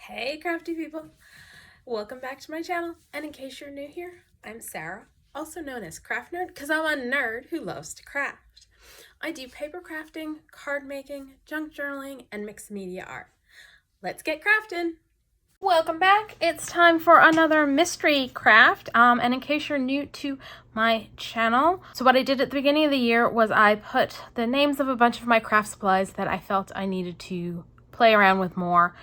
Hey crafty people! Welcome back to my channel, and in case you're new here, I'm Sarah, also known as Craft Nerd because I'm a nerd who loves to craft. I do paper crafting, card making, junk journaling, and mixed media art. Let's get crafting! Welcome back! It's time for another mystery craft, and in case you're new to my channel, so what I did at the beginning of the year was I put the names of a bunch of my craft supplies that I felt I needed to play around with more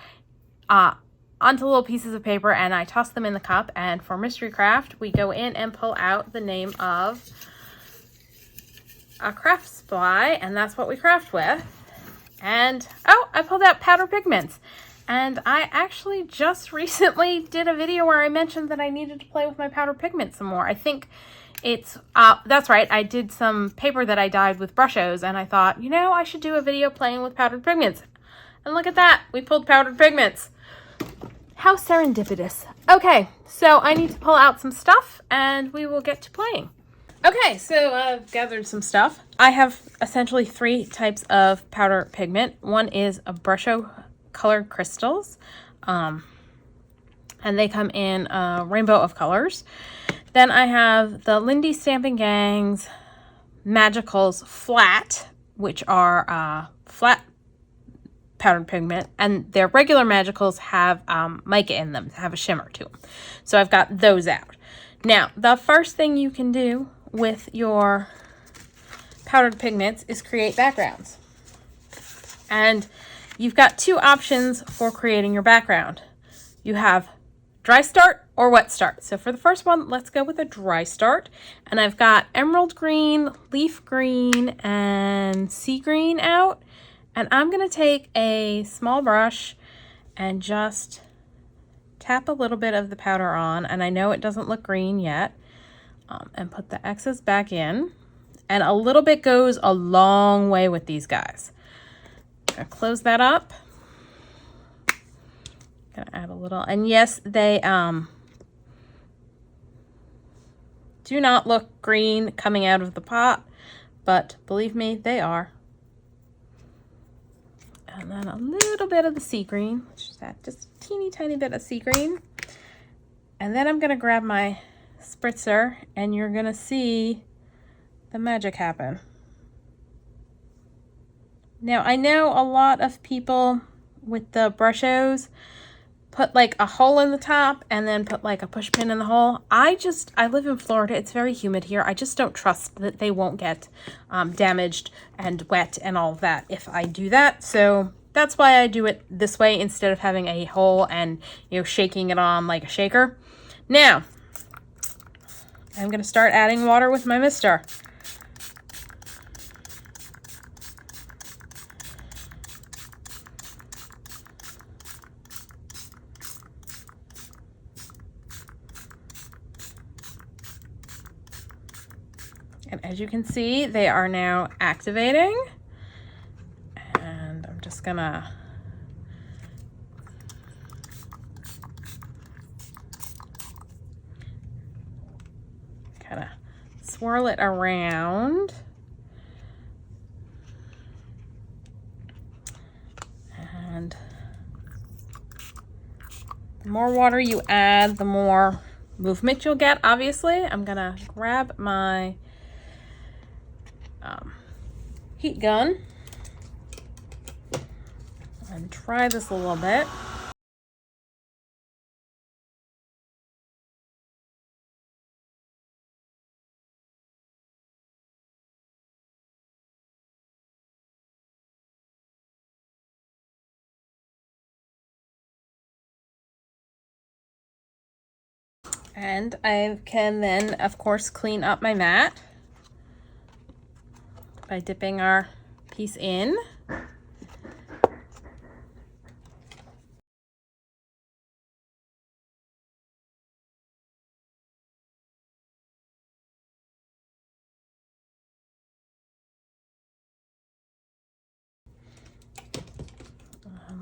onto little pieces of paper, and I toss them in the cup. And for mystery craft, we go in and pull out the name of a craft supply, and that's what we craft with. And oh, I pulled out powder pigments, and I actually just recently did a video where I mentioned that I needed to play with my powder pigments some more. I think it's that's right, I did some paper that I dyed with Brushos, and I thought, you know, I should do a video playing with powdered pigments. And look at that, we pulled powdered pigments. How serendipitous. Okay, so I need to pull out some stuff and we will get to playing. Okay, so I've gathered some stuff. I have essentially three types of powder pigment. One is a Brusho colored crystals, and they come in a rainbow of colors. Then I have the Lindy Stampin' Gang's Magicals Flat, which are flat powdered pigment, and their regular magicals have mica in them, have a shimmer to them. So I've got those out. Now, the first thing you can do with your powdered pigments is create backgrounds. And you've got two options for creating your background. You have dry start or wet start. So for the first one, let's go with a dry start. And I've got emerald green, leaf green, and sea green out. And I'm going to take a small brush and just tap a little bit of the powder on. And I know it doesn't look green yet. And put the excess back in. And a little bit goes a long way with these guys. I'm going to close that up. Going to add a little. And yes, they do not look green coming out of the pot. But believe me, they are. And then a little bit of the sea green, which is that, just a teeny tiny bit of sea green. And then I'm going to grab my spritzer, and you're going to see the magic happen. Now, I know a lot of people with the Brushos put like a hole in the top and then put like a push pin in the hole. I live in Florida. It's very humid here. I just don't trust that they won't get damaged and wet and all of that if I do that. So that's why I do it this way instead of having a hole and, you know, shaking it on like a shaker. Now, I'm going to start adding water with my mister. And as you can see, they are now activating. And I'm just gonna kind of swirl it around. And the more water you add, the more movement you'll get, obviously. I'm gonna grab my heat gun and try this a little bit. And I can then, of course, clean up my mat by dipping our piece in.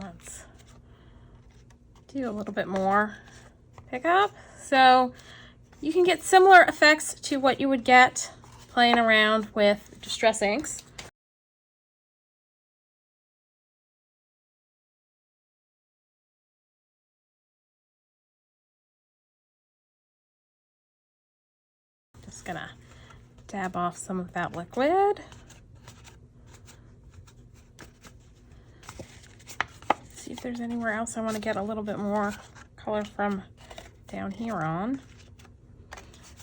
Let's do a little bit more pickup. So you can get similar effects to what you would get playing around with distress inks. gonna dab off some of that liquid. See if there's anywhere else I want to get a little bit more color from down here on.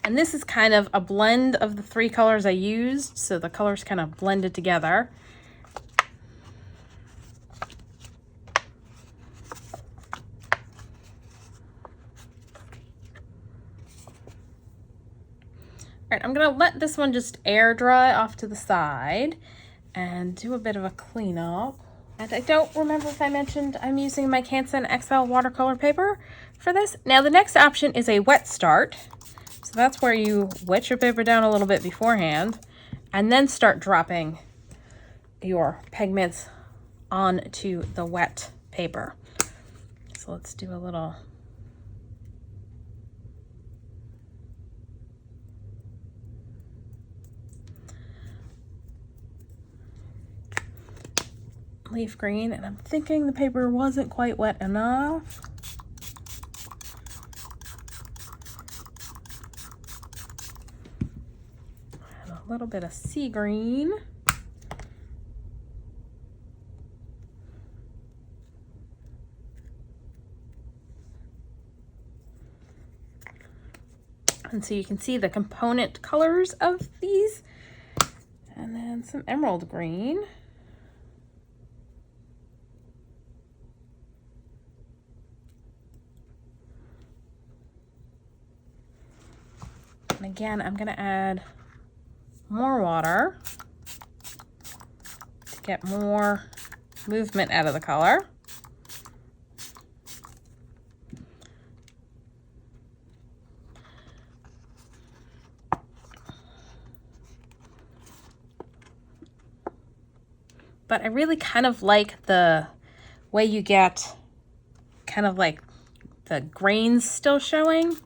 And this is kind of a blend of the 3 colors I used, so the colors kind of blended together. All right, I'm gonna let this one just air dry off to the side and do a bit of a cleanup. And I don't remember if I mentioned I'm using my Canson XL watercolor paper for this. Now the next option is a wet start. So that's where you wet your paper down a little bit beforehand and then start dropping your pigments onto the wet paper. So let's do a little leaf green, and I'm thinking the paper wasn't quite wet enough. And a little bit of sea green. And so you can see the component colors of these. And then some emerald green. And again, I'm going to add more water to get more movement out of the color. But I really kind of like the way you get kind of like the grains still showing.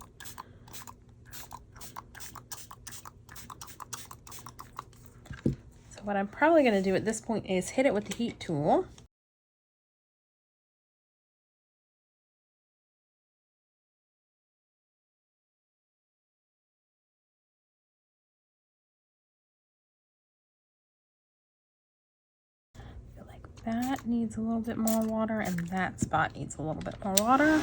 So what I'm probably going to do at this point is hit it with the heat tool. That needs a little bit more water, and that spot needs a little bit more water.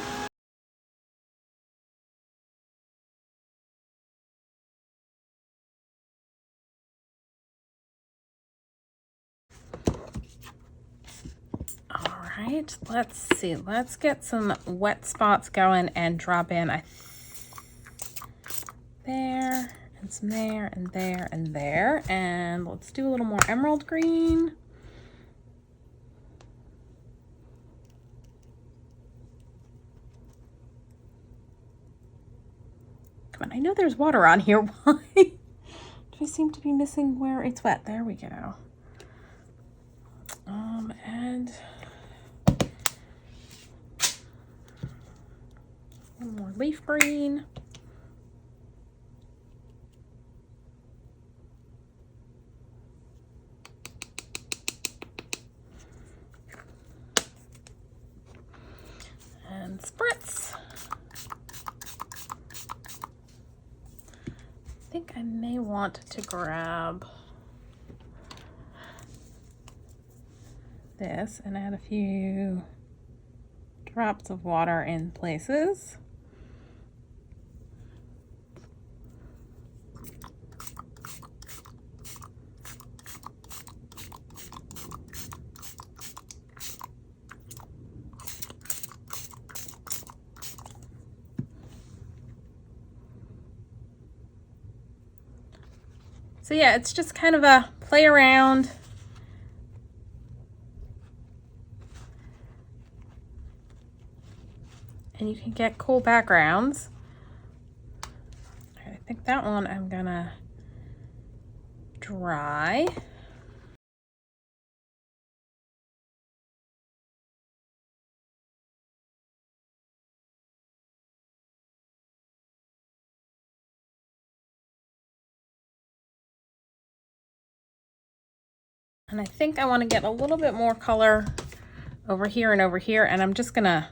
All right, let's see. Let's get some wet spots going and drop in there, and some there, and there, and there. And let's do a little more emerald green. Come on, I know there's water on here. Why do I seem to be missing where it's wet? There we go. And one more leaf green. And spritz. I think I may want to grab this and add a few drops of water in places. So yeah, it's just kind of a play around. And you can get cool backgrounds. I think that one I'm gonna dry. And I think I want to get a little bit more color over here and over here, and I'm just gonna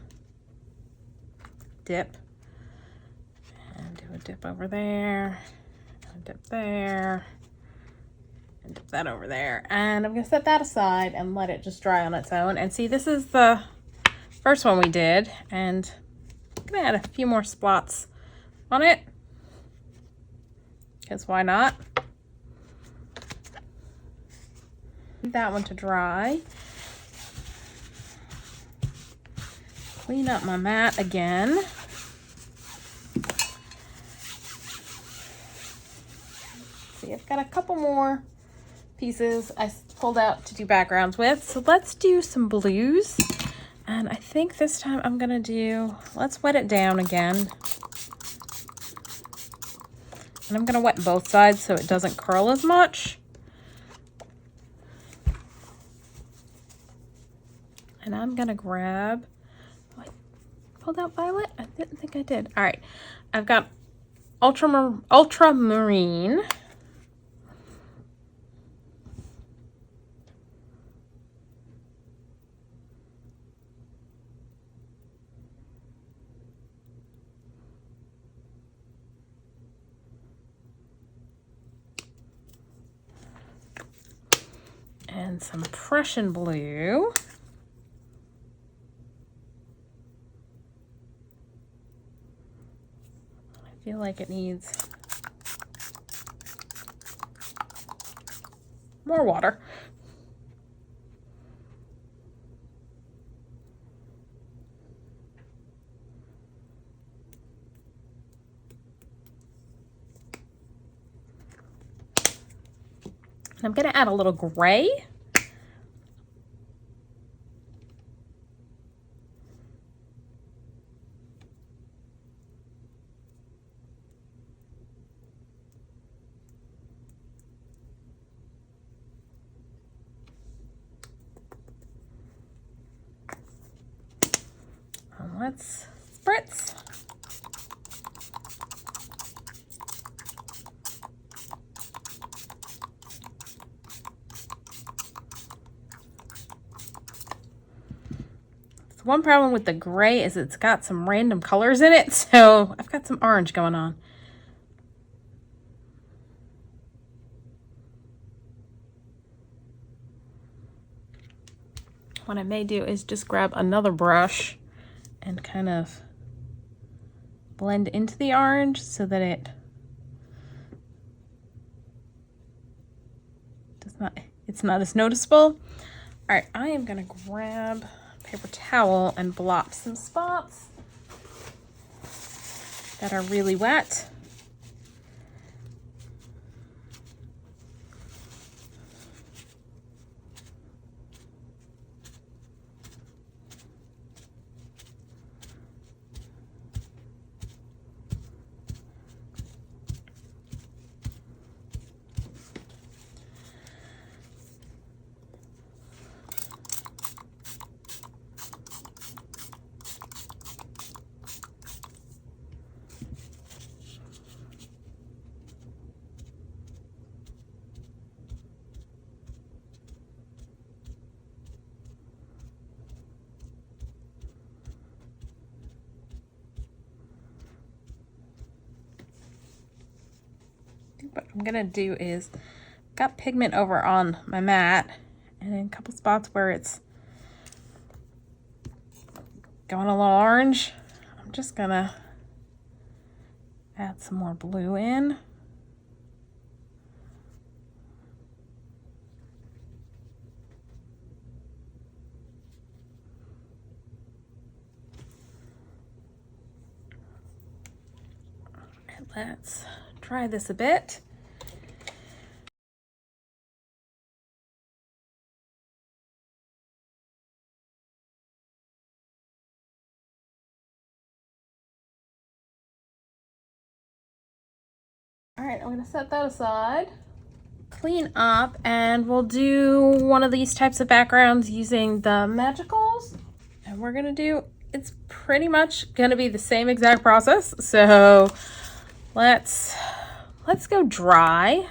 dip and do a dip over there, Dip there. And dip that over there. And I'm going to set that aside and let it just dry on its own. And see, this is the first one we did. And I'm going to add a few more spots on it. Because why not? Leave that one to dry. Clean up my mat again. See, I've got a couple more pieces I pulled out to do backgrounds with. So let's do some blues. And I think this time I'm gonna do, let's wet it down again. And I'm gonna wet both sides so it doesn't curl as much. And I'm gonna grab, oh, I pulled out violet? I didn't think I did. All right, I've got Ultramarine. And some Prussian Blue. I feel like it needs more water. I'm going to add a little gray. And let's spritz. One problem with the gray is it's got some random colors in it, so I've got some orange going on. What I may do is just grab another brush and kind of blend into the orange so that it's not as noticeable. All right, I am gonna grab paper towel and blop some spots that are really wet. What I'm gonna do is, got pigment over on my mat and in a couple spots where it's going a little orange, I'm just gonna add some more blue in. And let's try this a bit. All right, I'm gonna set that aside. Clean up, and we'll do one of these types of backgrounds using the Magicals. And we're gonna do, it's pretty much gonna be the same exact process. So let's go dry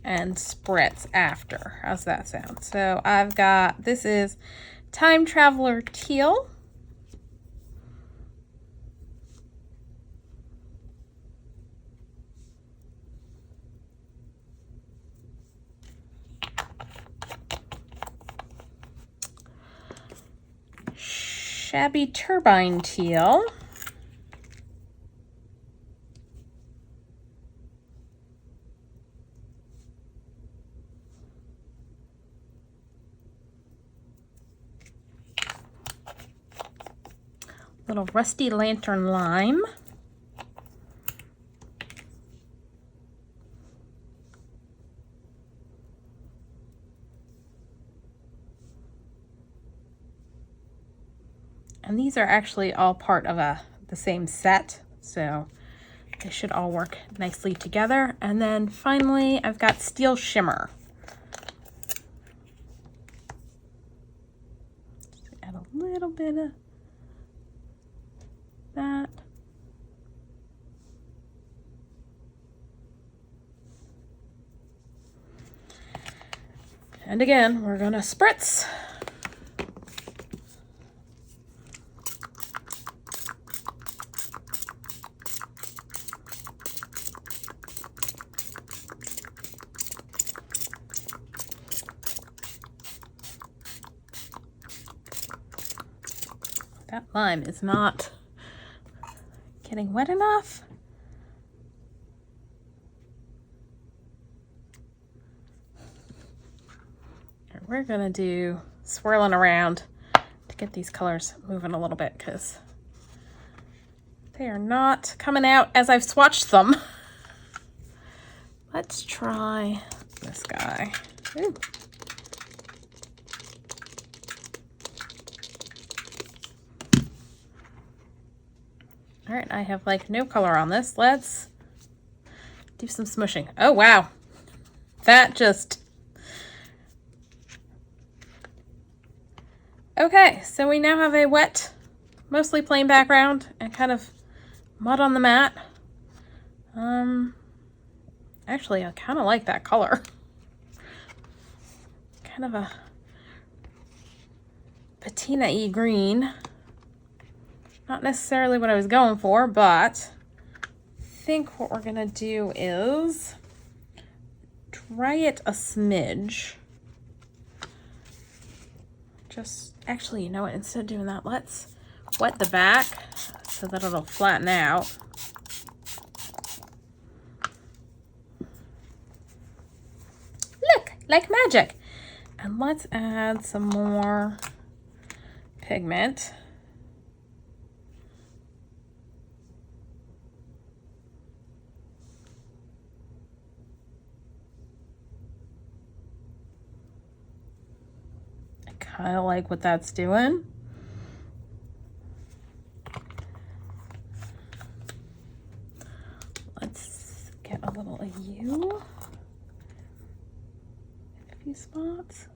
and spritz after. How's that sound? So I've got, this is Time Traveler Teal. Shabby Turbine Teal. Little Rusty Lantern Lime. And these are actually all part of the same set, so they should all work nicely together. And then finally, I've got Steel Shimmer. Just add a little bit of that. And again, we're gonna spritz. That lime is not getting wet enough. We're gonna do swirling around to get these colors moving a little bit because they are not coming out as I've swatched them. Let's try this guy. Ooh. All right, I have like no color on this. Let's do some smushing. Oh, wow. That just... Okay, so we now have a wet, mostly plain background and kind of mud on the mat. Actually, I kind of like that color. Kind of a patina-y green. Not necessarily what I was going for, but I think what we're gonna do is dry it a smidge. Just, actually, you know what, instead of doing that, let's wet the back so that it'll flatten out. Look, like magic. And let's add some more pigment. Kind of like what that's doing. Let's get a little of you in a few spots.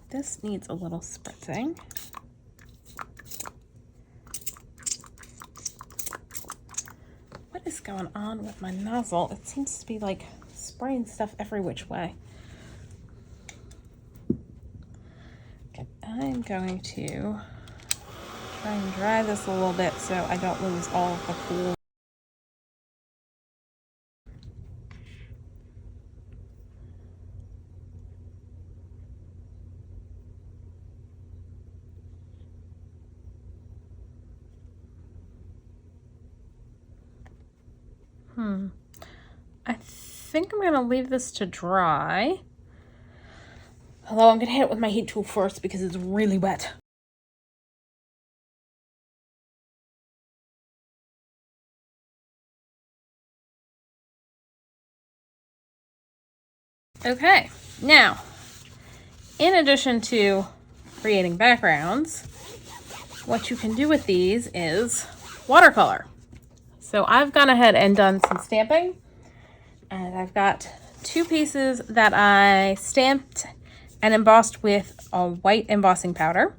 This needs a little spritzing. What is going on with my nozzle? It seems to be like spraying stuff every which way. Okay, I'm going to try and dry this a little bit so I don't lose all of the cool. I think I'm gonna leave this to dry. Although I'm gonna hit it with my heat tool first because it's really wet. Okay, now, in addition to creating backgrounds, what you can do with these is watercolor. So I've gone ahead and done some stamping, and I've got two pieces that I stamped and embossed with a white embossing powder.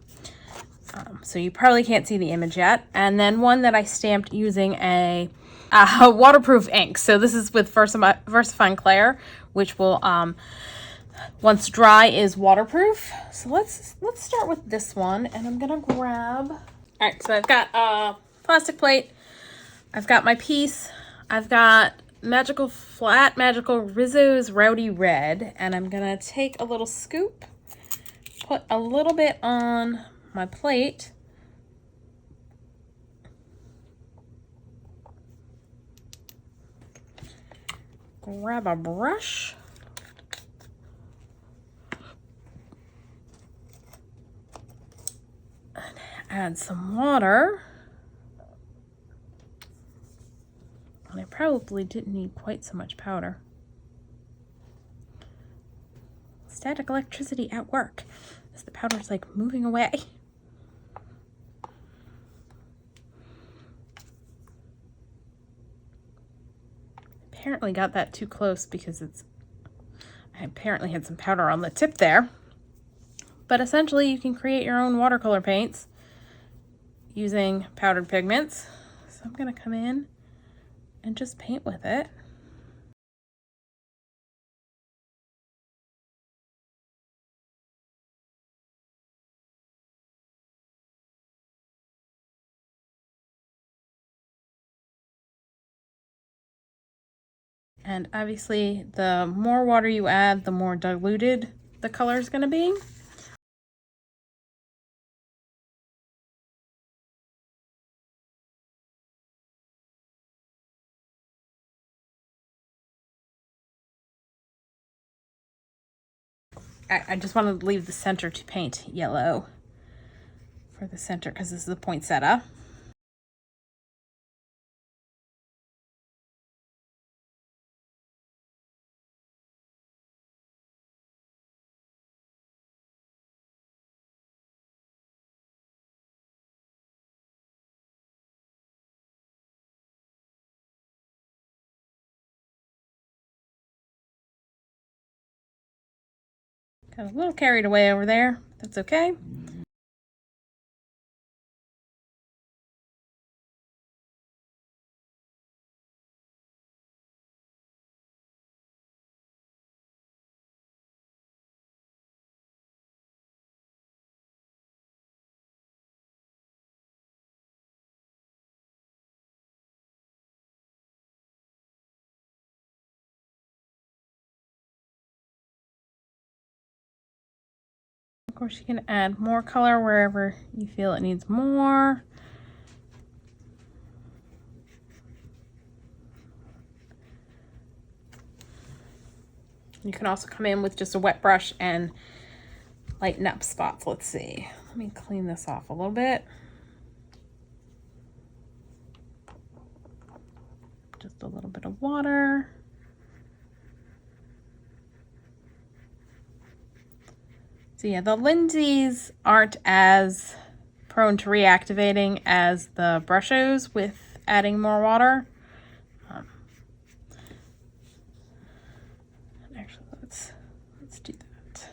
So you probably can't see the image yet. And then one that I stamped using a waterproof ink. So this is with VersaFine Clair, which will, once dry, is waterproof. So let's start with this one, and I'm gonna grab. All right, so I've got a plastic plate. I've got my piece. I've got Flat Magical Rizzo's Rowdy Red, and I'm gonna take a little scoop, put a little bit on my plate. Grab a brush. And add some water. And I probably didn't need quite so much powder. Static electricity at work as the powder's like moving away. Apparently got that too close because I apparently had some powder on the tip there. But essentially you can create your own watercolor paints using powdered pigments. So I'm gonna come in and just paint with it. And obviously, the more water you add, the more diluted the color is going to be. I just wanted to leave the center to paint yellow for the center because this is the poinsettia. Got a little carried away over there. That's okay. Of course, you can add more color wherever you feel it needs more. You can also come in with just a wet brush and lighten up spots. Let's see. Let me clean this off a little bit. Just a little bit of water. So yeah, the Lindys aren't as prone to reactivating as the Brushos with adding more water. Actually, let's do that.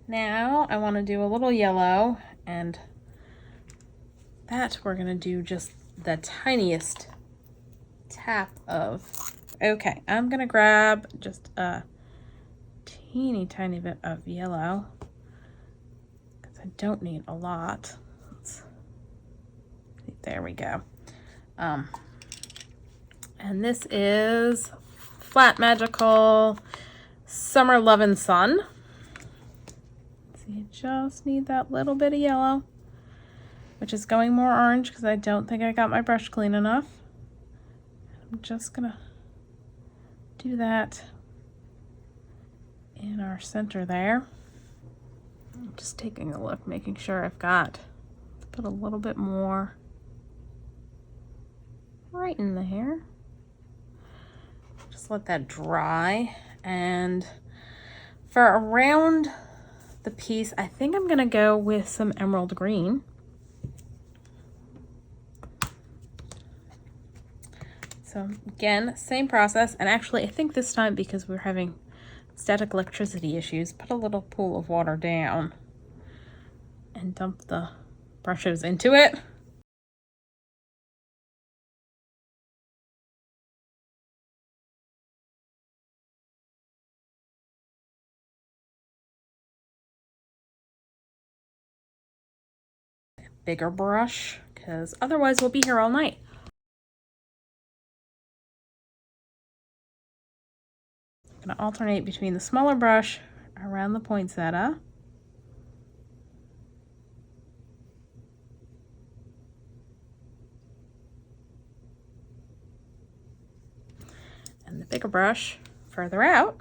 Now I want to do a little yellow, and that we're going to do just the tiniest tap of. Okay, I'm going to grab just a teeny tiny bit of yellow because I don't need a lot. There we go. And this is Flat Magical Summer Lovin' Sun. So you just need that little bit of yellow, which is going more orange because I don't think I got my brush clean enough. I'm just gonna do that in our center there. I'm just taking a look, making sure I've got, let's put a little bit more right in there. Just let that dry. And for around the piece, I think I'm gonna go with some emerald green. So again, same process, and actually I think this time, because we're having static electricity issues, put a little pool of water down and dump the brushes into it. Bigger brush, because otherwise we'll be here all night. I'm going to alternate between the smaller brush around the poinsettia and the bigger brush further out.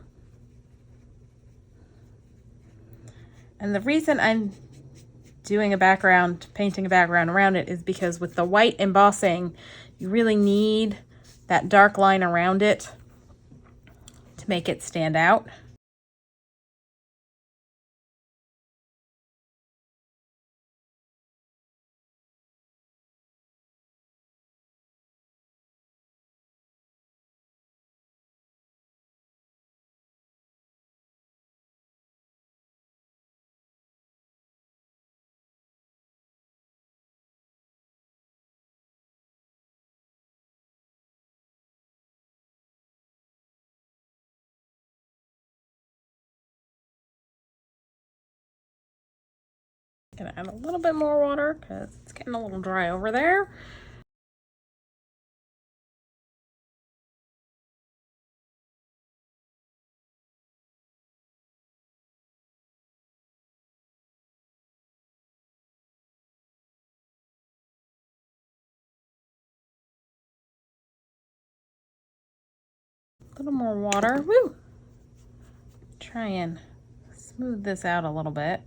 And the reason I'm doing a background, painting a background around it, is because with the white embossing, you really need that dark line around it to make it stand out. Gonna add a little bit more water because it's getting a little dry over there. A little more water. Woo! Try and smooth this out a little bit.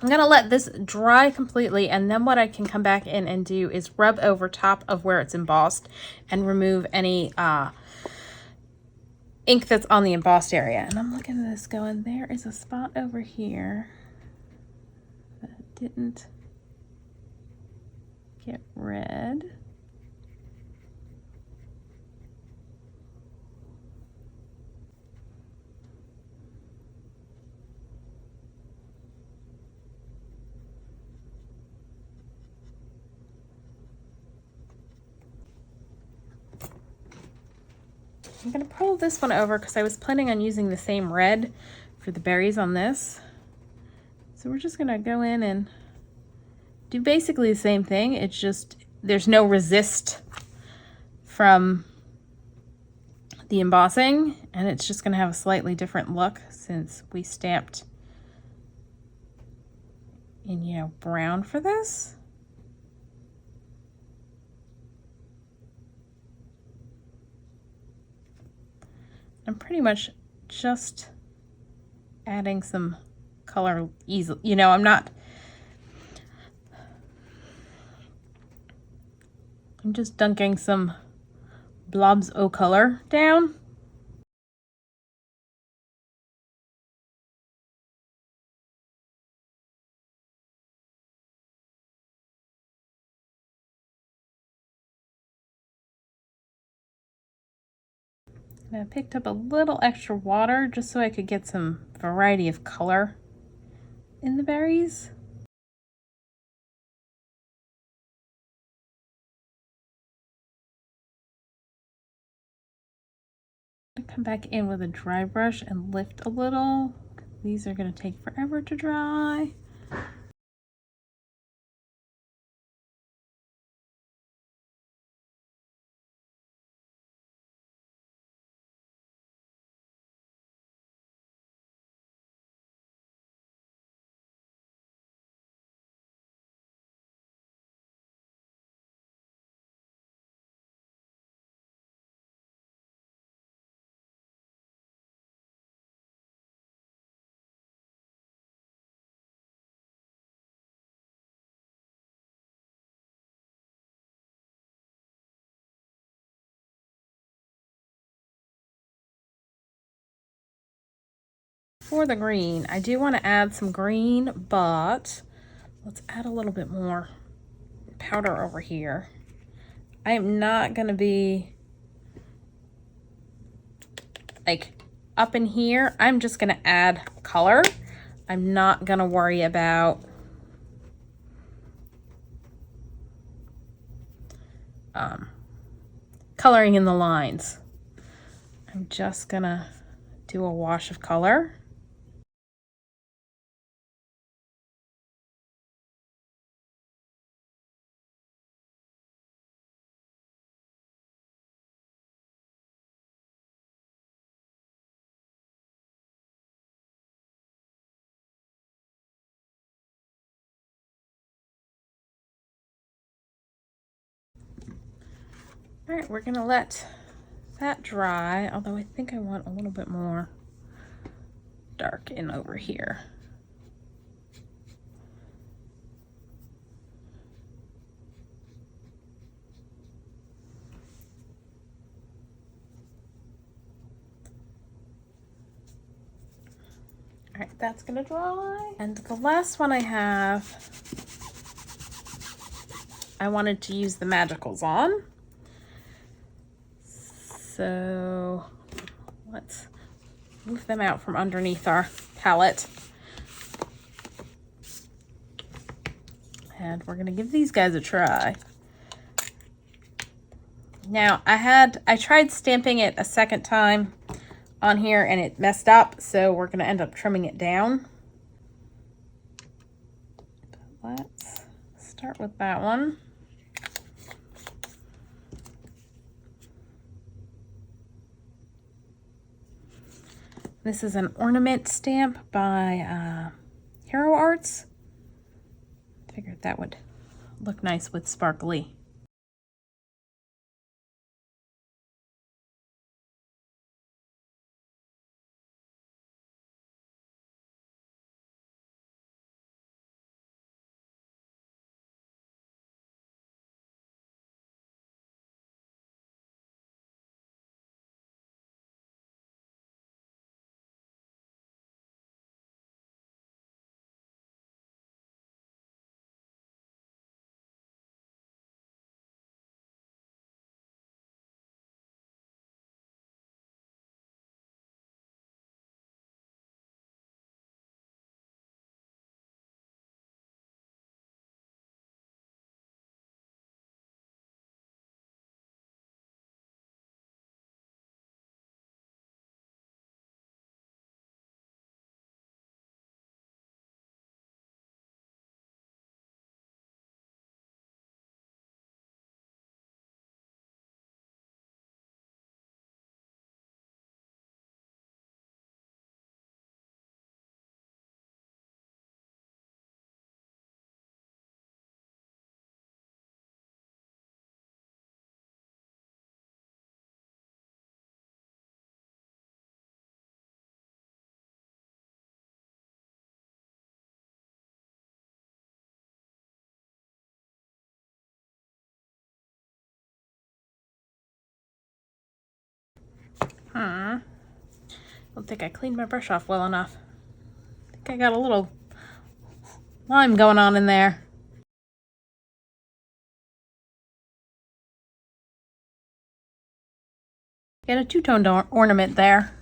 I'm gonna let this dry completely, and then what I can come back in and do is rub over top of where it's embossed and remove any ink that's on the embossed area. And I'm looking at this going, there is a spot over here that didn't get red. I'm going to pull this one over because I was planning on using the same red for the berries on this. So we're just going to go in and do basically the same thing. It's just there's no resist from the embossing, and it's just going to have a slightly different look since we stamped in, you know, brown for this. I'm pretty much just adding some color easily. You know, I'm just dunking some blobs o' color down. And I picked up a little extra water just so I could get some variety of color in the berries. Come back in with a dry brush and lift a little. These are going to take forever to dry. for the green, I do want to add some green, but let's add a little bit more powder over here. I am not going to be like up in here. I'm just going to add color. I'm not going to worry about coloring in the lines. I'm just going to do a wash of color. All right, we're gonna let that dry, although I think I want a little bit more dark in over here. All right, that's gonna dry. And the last one I have, I wanted to use the magicals on. So let's move them out from underneath our palette. And we're gonna give these guys a try. Now I tried stamping it a second time on here and it messed up, so we're gonna end up trimming it down. But let's start with that one. This is an ornament stamp by Hero Arts. Figured that would look nice with sparkly. I don't think I cleaned my brush off well enough. I think I got a little lime going on in there. Get a two-toned ornament there.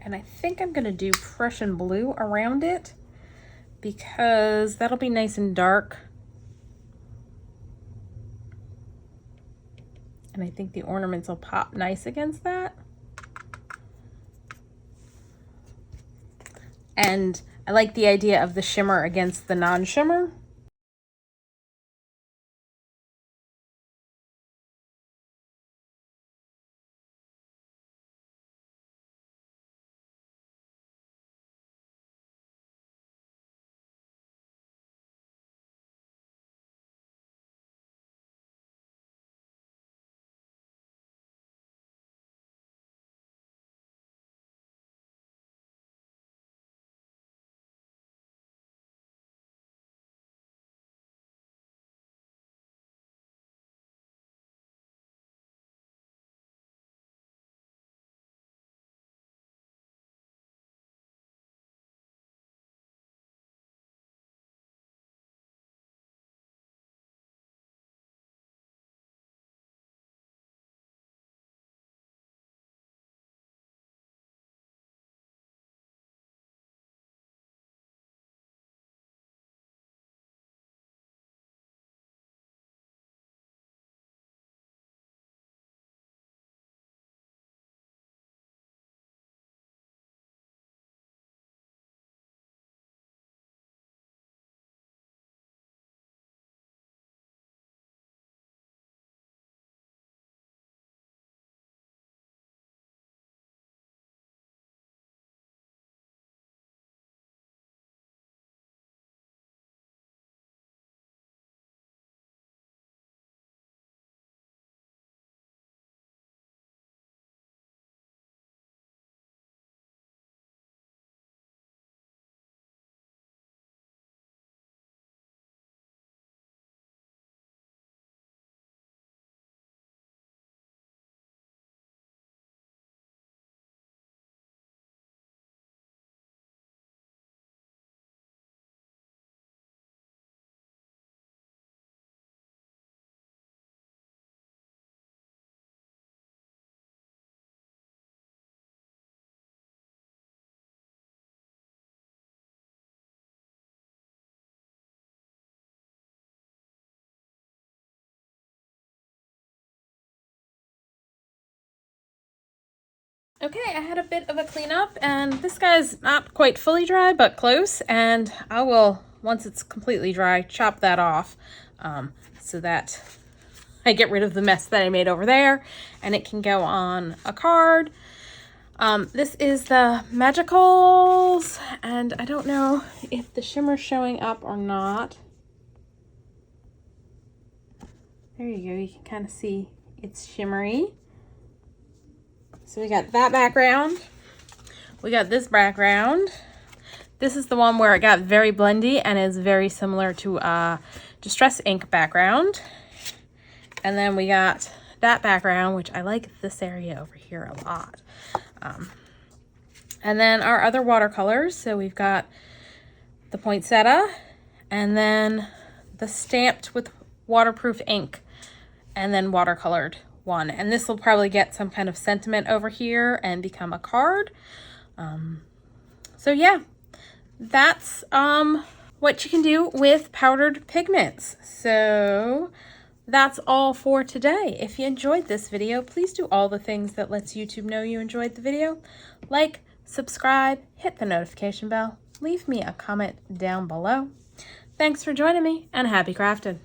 And I think I'm gonna do Prussian Blue around it because that'll be nice and dark. And I think the ornaments will pop nice against that. And I like the idea of the shimmer against the non-shimmer. Okay, I had a bit of a cleanup, and this guy's not quite fully dry, but close, and I will, once it's completely dry, chop that off so that I get rid of the mess that I made over there, and it can go on a card. This is the Magicals, and I don't know if the shimmer's showing up or not. There you go, you can kind of see it's shimmery. So we got that background. We got this background. This is the one where it got very blendy and is very similar to a Distress ink background. And then we got that background, which I like this area over here a lot. And then our other watercolors. So we've got the poinsettia and then the stamped with waterproof ink and then watercolored one, and this will probably get some kind of sentiment over here and become a card. So yeah, that's what you can do with powdered pigments. So that's all for today. If you enjoyed this video, please do all the things that lets YouTube know you enjoyed the video. Like, subscribe, hit the notification bell, leave me a comment down below. Thanks for joining me, and happy crafting.